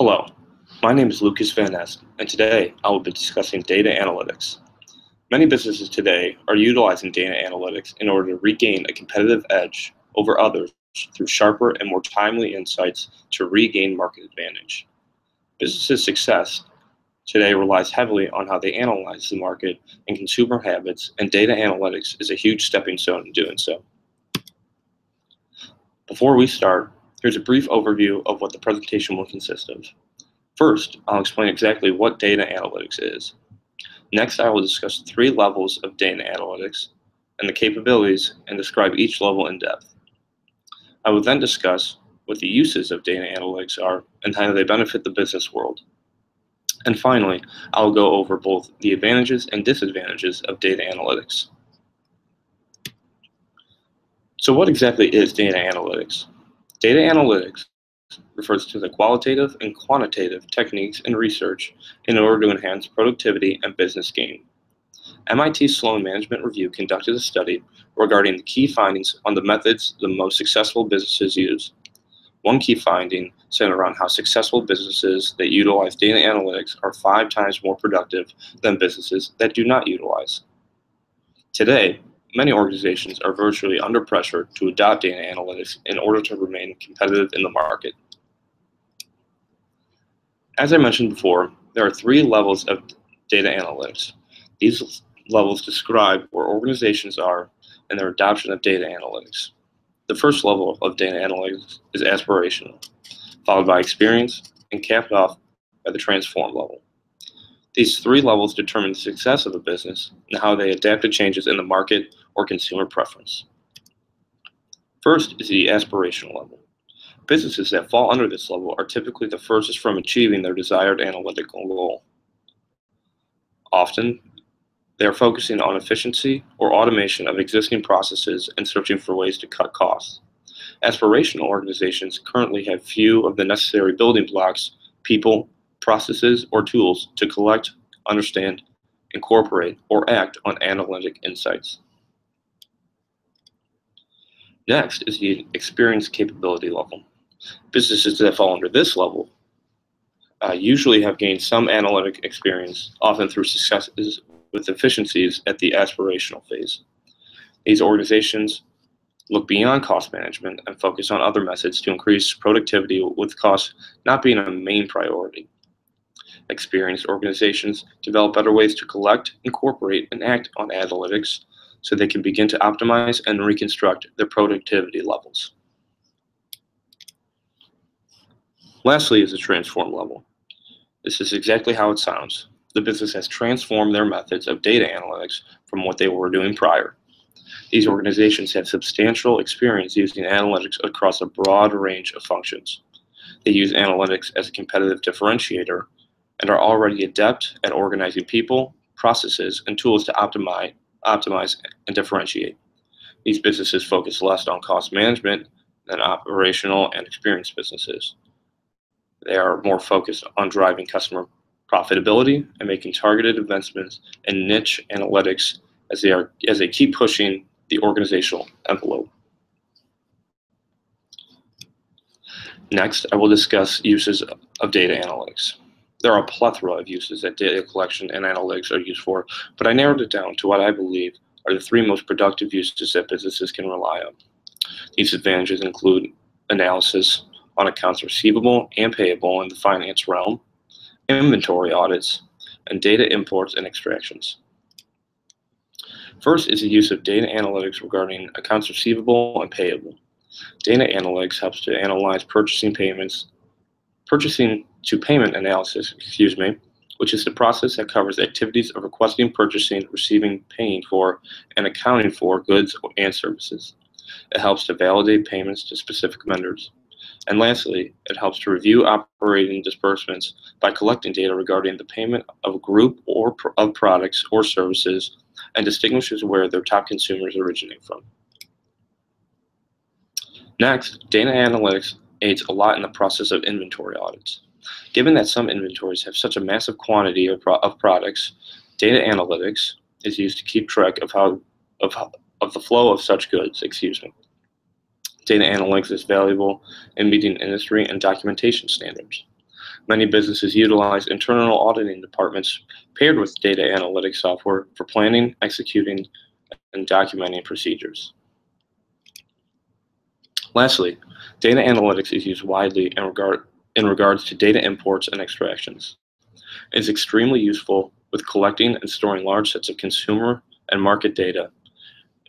Hello, my name is Lucas Van Nest, and today I will be discussing data analytics. Many businesses today are utilizing data analytics in order to regain a competitive edge over others through sharper and more timely insights to regain market advantage. Businesses' success today relies heavily on how they analyze the market and consumer habits, and data analytics is a huge stepping stone in doing so. Before we start, here's a brief overview of what the presentation will consist of. First, I'll explain exactly what data analytics is. Next, I will discuss 3 levels of data analytics and the capabilities and describe each level in depth. I will then discuss what the uses of data analytics are and how they benefit the business world. And finally, I will go over both the advantages and disadvantages of data analytics. So what exactly is data analytics? Data analytics refers to the qualitative and quantitative techniques in research in order to enhance productivity and business gain. MIT Sloan Management Review conducted a study regarding the key findings on the methods the most successful businesses use. One key finding centered around how successful businesses that utilize data analytics are 5 times more productive than businesses that do not utilize. Today, many organizations are virtually under pressure to adopt data analytics in order to remain competitive in the market. As I mentioned before, there are 3 levels of data analytics. These levels describe where organizations are and their adoption of data analytics. The first level of data analytics is aspirational, followed by experience, and capped off by the transform level. These 3 levels determine the success of a business and how they adapt to changes in the market or consumer preference. First is the aspirational level. Businesses that fall under this level are typically the furthest from achieving their desired analytical goal. Often, they are focusing on efficiency or automation of existing processes and searching for ways to cut costs. Aspirational organizations currently have few of the necessary building blocks, people, processes, or tools to collect, understand, incorporate, or act on analytic insights. Next is the experience capability level. Businesses that fall under this level usually have gained some analytic experience, often through successes with efficiencies at the aspirational phase. These organizations look beyond cost management and focus on other methods to increase productivity, with cost not being a main priority. Experienced organizations develop better ways to collect, incorporate, and act on analytics so they can begin to optimize and reconstruct their productivity levels. Lastly is the transform level. This is exactly how it sounds. The business has transformed their methods of data analytics from what they were doing prior. These organizations have substantial experience using analytics across a broad range of functions. They use analytics as a competitive differentiator and are already adept at organizing people, processes, and tools to optimize and differentiate. These businesses focus less on cost management than operational and experienced businesses. They are more focused on driving customer profitability and making targeted investments in niche analytics as they keep pushing the organizational envelope. Next, I will discuss uses of data analytics. There are a plethora of uses that data collection and analytics are used for, but I narrowed it down to what I believe are the 3 most productive uses that businesses can rely on. These advantages include analysis on accounts receivable and payable in the finance realm, inventory audits, and data imports and extractions. First is the use of data analytics regarding accounts receivable and payable. Data analytics helps to analyze purchasing to payment analysis, which is the process that covers activities of requesting, purchasing, receiving, paying for, and accounting for goods and services. It helps to validate payments to specific vendors. And lastly, it helps to review operating disbursements by collecting data regarding the payment of a group of products or services and distinguishes where their top consumers originate from. Next, data analytics aids a lot in the process of inventory audits. Given that some inventories have such a massive quantity of products, data analytics is used to keep track of the flow of such goods. Data analytics is valuable in meeting industry and documentation standards. Many businesses utilize internal auditing departments paired with data analytics software for planning, executing, and documenting procedures. Lastly, data analytics is used widely in regards to data imports and extractions. It is extremely useful with collecting and storing large sets of consumer and market data.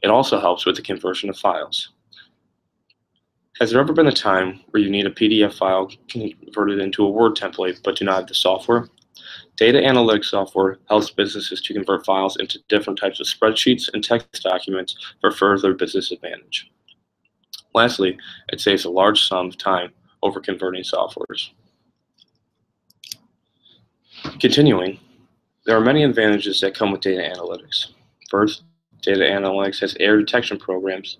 It also helps with the conversion of files. Has there ever been a time where you need a PDF file converted into a Word template but do not have the software? Data analytics software helps businesses to convert files into different types of spreadsheets and text documents for further business advantage. Lastly, it saves a large sum of time over converting softwares. Continuing, there are many advantages that come with data analytics. First, data analytics has error detection programs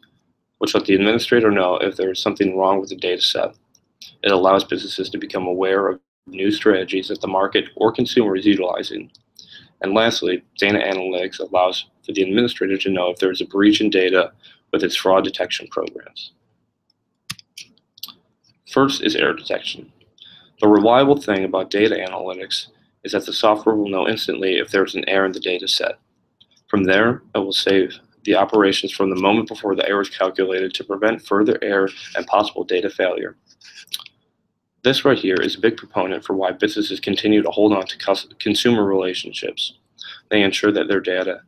which let the administrator know if there is something wrong with the data set. It allows businesses to become aware of new strategies that the market or consumer is utilizing. And lastly, data analytics allows for the administrator to know if there is a breach in data with its fraud detection programs. First is error detection. The reliable thing about data analytics is that the software will know instantly if there is an error in the data set. From there, it will save the operations from the moment before the error is calculated to prevent further error and possible data failure. This right here is a big proponent for why businesses continue to hold on to consumer relationships. They ensure that their data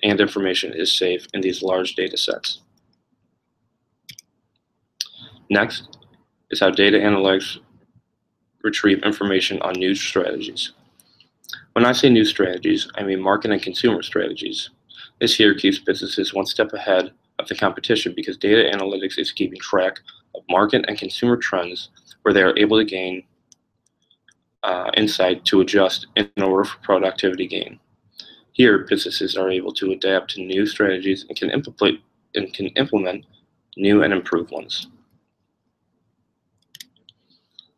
and information is safe in these large data sets. Next is how data analytics retrieve information on new strategies. When I say new strategies, I mean market and consumer strategies. This here keeps businesses one step ahead of the competition because data analytics is keeping track of market and consumer trends where they are able to gain insight to adjust in order for productivity gain. Here, businesses are able to adapt to new strategies and can implement new and improved ones.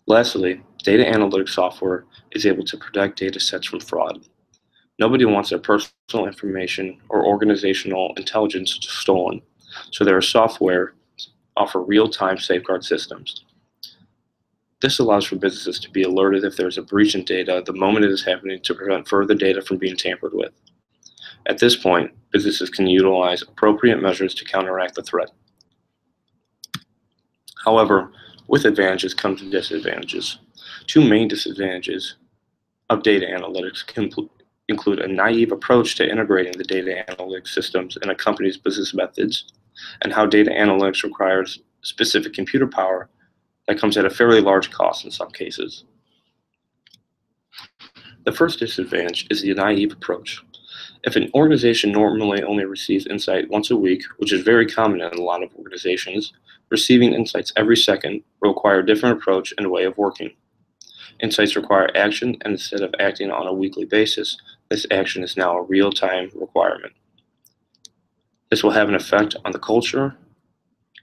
Lastly, data analytics software is able to protect data sets from fraud. Nobody wants their personal information or organizational intelligence stolen, so their software offer real-time safeguard systems. This allows for businesses to be alerted if there is a breach in data the moment it is happening to prevent further data from being tampered with. At this point, businesses can utilize appropriate measures to counteract the threat. However, with advantages comes disadvantages. Two main disadvantages of data analytics can include a naive approach to integrating the data analytics systems in a company's business methods, and how data analytics requires specific computer power that comes at a fairly large cost in some cases. The first disadvantage is the naive approach. If an organization normally only receives insight once a week, which is very common in a lot of organizations, receiving insights every second will require a different approach and way of working. Insights require action, and instead of acting on a weekly basis, this action is now a real-time requirement. This will have an effect on the culture,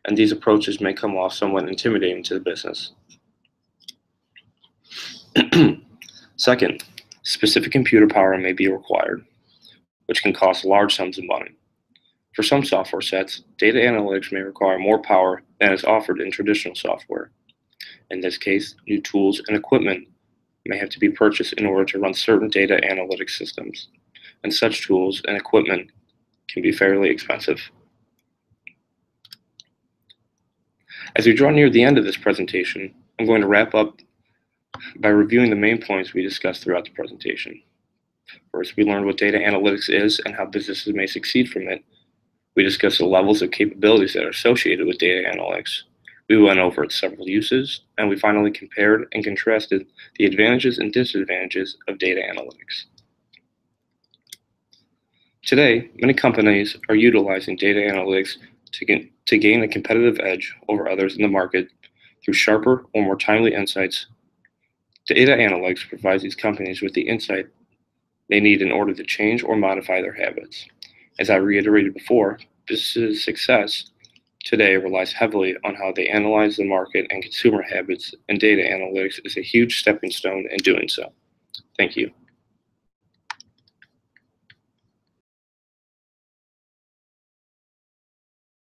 and these approaches may come off somewhat intimidating to the business. Second, specific computer power may be required, which can cost large sums of money. For some software sets, data analytics may require more power than is offered in traditional software. In this case, new tools and equipment may have to be purchased in order to run certain data analytics systems, and such tools and equipment can be fairly expensive. As we draw near the end of this presentation, I'm going to wrap up by reviewing the main points we discussed throughout the presentation. First, we learned what data analytics is and how businesses may succeed from it. We discussed the levels of capabilities that are associated with data analytics. We went over its several uses, and we finally compared and contrasted the advantages and disadvantages of data analytics. Today, many companies are utilizing data analytics to gain a competitive edge over others in the market through sharper or more timely insights. Data analytics provides these companies with the insight they need in order to change or modify their habits. As I reiterated before, business success today relies heavily on how they analyze the market and consumer habits, and data analytics is a huge stepping stone in doing so. Thank you.